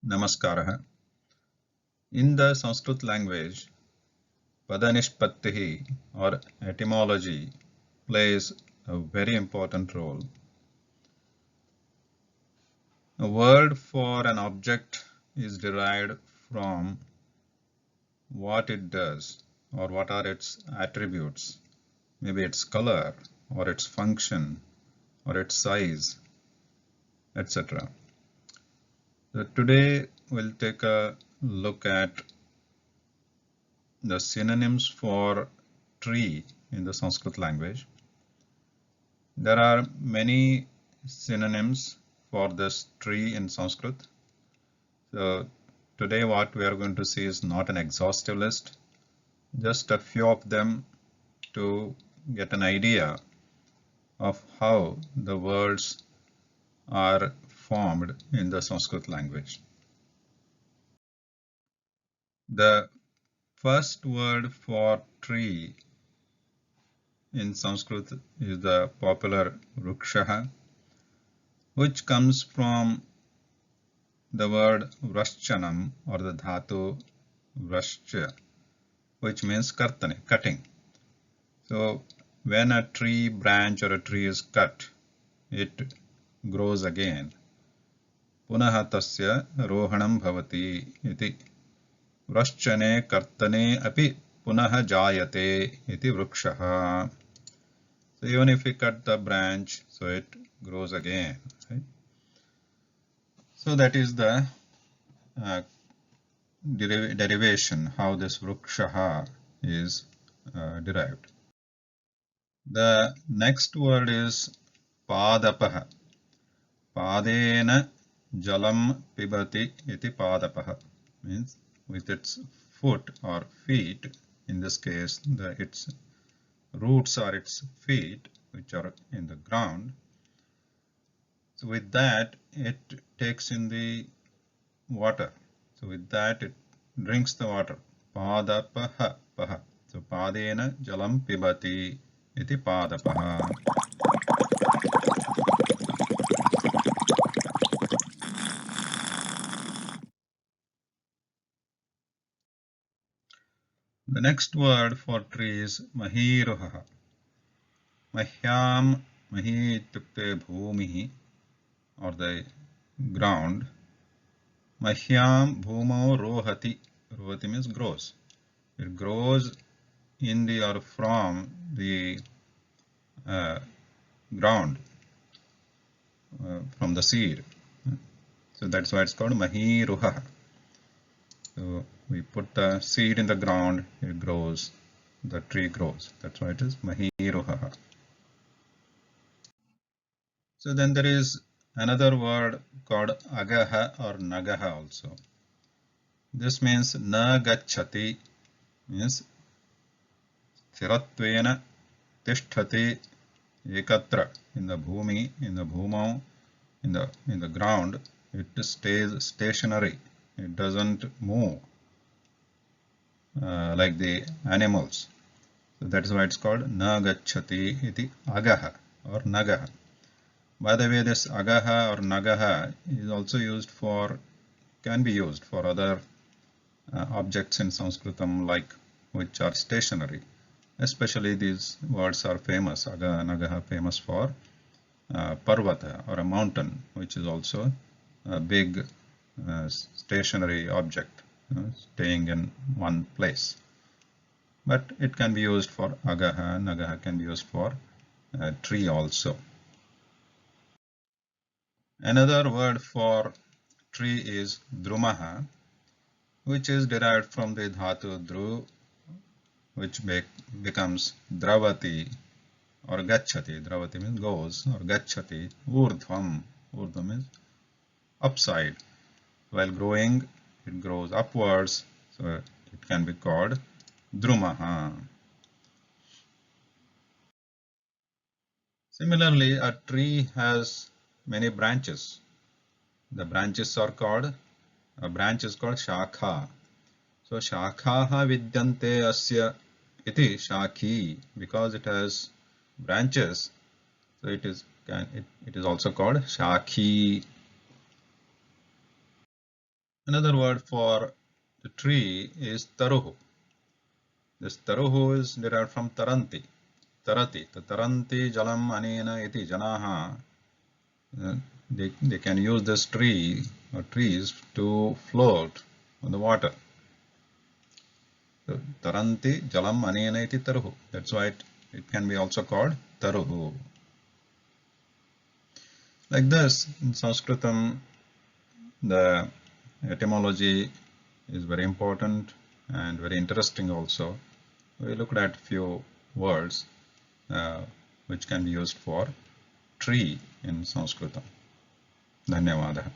Namaskaraha. In the Sanskrit language, Padanishpattihi or etymology plays a very important role. A word for an object is derived from what it does or what are its attributes, maybe its color or its function or its size, etc. So today we'll take a look at the synonyms for tree in the Sanskrit language. There are many synonyms for this tree in Sanskrit. So today what we are going to see is not an exhaustive list, just a few of them to get an idea of how the words are formed in the Sanskrit language. The first word for tree in Sanskrit is the popular Rookshahar, which comes from the word vrashchanam or the dhatu vrashcha, which means kartane, cutting. So when a tree branch or a tree is cut, it grows again. Punaha tasya rohanam bhavati iti. Vrashchane kartane api punaha jayate iti vrukshaha. So even if we cut the branch, so it grows again. Right? So that is the derivation, how this Rookshahar is derived. The next word is Padapaha. Padena jalam pibati iti Padapaha. Means with its foot or feet, in this case its roots are its feet which are in the ground. So with that it takes in the water. So with that it drinks the water. Padapaha paha. So padena jalam pibati iti padapaha. The next word for tree is mahiruha. Mahyam, mahi ityukte bhumihi or the ground. Mahyam bhumau rohati. Rohati means grows. It grows in the or from the ground, from the seed. So that's why it's called mahiruha. So we put the seed in the ground, it grows, the tree grows. That's why it is mahiruha. So then there is another word called agaha or nagaha also. This means na gacchati, means stiratvena tishtati ekatra, in the bhumi, in the bhumau, in the ground, it stays stationary. It doesn't move like the animals. So that is why it's called na gacchati iti agaha or nagaha. By the way, this agaha or nagaha is also used for, can be used for other objects in Sanskritam, like which are stationary. Especially these words are famous, agaha, nagaha, famous for parvata or a mountain, which is also a big stationary object, staying in one place. But it can be used for agaha, nagaha can be used for tree also. Another word for tree is Drumaha, which is derived from the dhatu dru, which becomes dravati or gacchati. Dravati means goes, or gacchati, urdhvam. Urdhvam means upside. While growing, it grows upwards, so it can be called Drumaha. Similarly, a tree has many branches. The branches are called, a branch is called shakha. So shakhaha vidyante asya iti shakhi, because it has branches, so it is also called shakhi. Another word for the tree is Tarhu. This Tarhu is derived from Taranti. Tarati. The Taranti Jalam Anena iti Janaha. They can use this tree or trees to float on the water. So, Taranti Jalam Anena iti Tarhu. That's why it can be also called Tarhu. Like this, in Sanskritam, the etymology is very important and very interesting also. We looked at few words which can be used for tree in Sanskritam. Dhanyavadaha.